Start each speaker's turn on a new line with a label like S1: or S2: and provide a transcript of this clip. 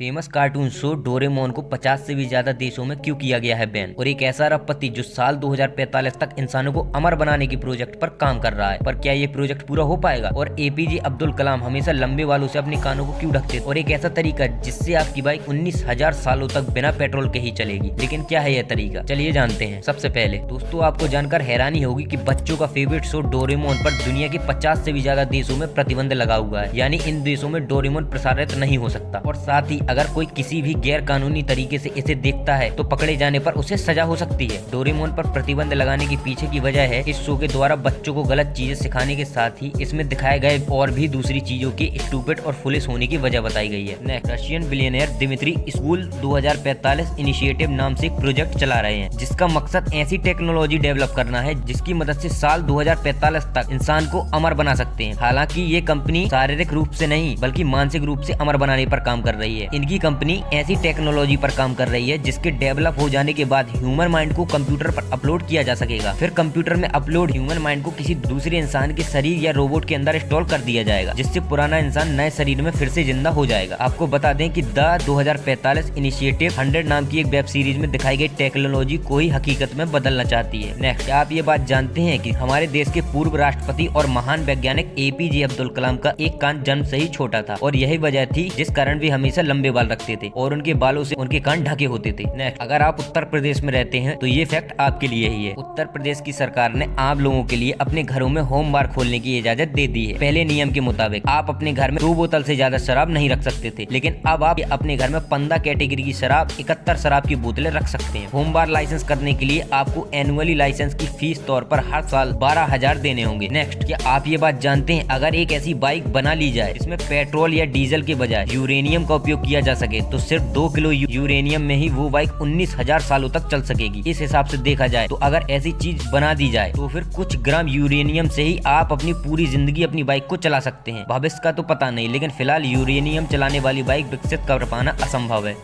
S1: Famous cartoon show Doraemon को 50 से भी ज्यादा देशों में क्यों किया गया है बैन। और एक ऐसा अरबपति जो साल 2045 तक इंसानों को अमर बनाने की प्रोजेक्ट पर काम कर रहा है, पर क्या ये प्रोजेक्ट पूरा हो पाएगा? और एपीजे अब्दुल कलाम हमेशा लंबे बालों से अपने कानों को क्यों ढकते थे? और एक ऐसा तरीका जिससे आपकी बाइक 19,000 सालों तक बिना पेट्रोल के ही चलेगी। लेकिन क्या है यह तरीका, चलिए जानते हैं। सबसे पहले दोस्तों, आपको जानकर हैरानी होगी कि बच्चों का फेवरेट शो डोरेमोन पर दुनिया के 50 से भी ज्यादा देशों में प्रतिबंध लगा हुआ है, यानी इन देशों में डोरेमोन प्रसारित नहीं हो सकता। और साथ ही अगर कोई किसी भी गैर कानूनी तरीके से इसे देखता है तो पकड़े जाने पर उसे सजा हो सकती है। डोरेमोन पर प्रतिबंध लगाने के पीछे की वजह है इस शो के द्वारा बच्चों को गलत चीजें सिखाने के साथ ही इसमें दिखाए गए और भी दूसरी चीजों की स्टूपिड और फुलिश होने की वजह बताई गई है। नेक्स्ट, रशियन बिलियनियर दिमित्री स्कूल 2045 इनिशिएटिव नाम से एक प्रोजेक्ट चला रहे हैं, जिसका मकसद ऐसी टेक्नोलॉजी डेवलप करना है जिसकी मदद से साल 2045 तक इंसान को अमर बना सकते हैं। हालांकि ये कंपनी शारीरिक रूप से नहीं बल्कि मानसिक रूप से अमर बनाने पर काम कर रही है। इनकी कंपनी ऐसी टेक्नोलॉजी पर काम कर रही है जिसके डेवलप हो जाने के बाद ह्यूमन माइंड को कंप्यूटर पर अपलोड किया जा सकेगा। फिर कंप्यूटर में अपलोड ह्यूमन माइंड को किसी दूसरे इंसान के शरीर या रोबोट के अंदर इंस्टॉल कर दिया जाएगा, जिससे पुराना इंसान नए शरीर में फिर से जिंदा हो जाएगा। आपको बता दें कि द 2045 इनिशिएटिव 100 नाम की एक वेब सीरीज में दिखाई गई टेक्नोलॉजी को ही हकीकत में बदलना चाहती है। नेक्स्ट, क्या आप ये बात जानते हैं कि हमारे देश के पूर्व राष्ट्रपति और महान वैज्ञानिक एपीजे अब्दुल कलाम का एक कान जन्म से ही छोटा था और यही वजह थी जिस कारण वे हमेशा लंबे बाल रखते थे और उनके बालों से उनके कान ढके होते थे। नेक्स्ट, अगर आप उत्तर प्रदेश में रहते हैं तो ये फैक्ट आपके लिए ही है। उत्तर प्रदेश की सरकार ने आम लोगों के लिए अपने घरों में होम बार खोलने की इजाजत दे दी है। पहले नियम के मुताबिक आप अपने घर में 2 बोतल से ज्यादा शराब नहीं रख सकते थे, लेकिन अब आप अपने घर में 15 कैटेगरी की शराब 71 शराब की बोतलें रख सकते हैं। होम बार लाइसेंस करने के लिए आपको एनुअली लाइसेंस की फीस तौर पर हर साल 12,000 देने होंगे। नेक्स्ट, क्या आप ये बात जानते हैं अगर एक ऐसी बाइक बना ली जाए जिसमें पेट्रोल या डीजल के बजाय यूरेनियम का उपयोग किया जा सके तो सिर्फ 2 किलो यूरेनियम में ही वो बाइक 19,000 सालों तक चल सकेगी। इस हिसाब से देखा जाए तो अगर ऐसी चीज बना दी जाए तो फिर कुछ ग्राम यूरेनियम से ही आप अपनी पूरी जिंदगी अपनी बाइक को चला सकते हैं। भविष्य का तो पता नहीं, लेकिन फिलहाल यूरेनियम चलाने वाली बाइक विकसित कर पाना असंभव है।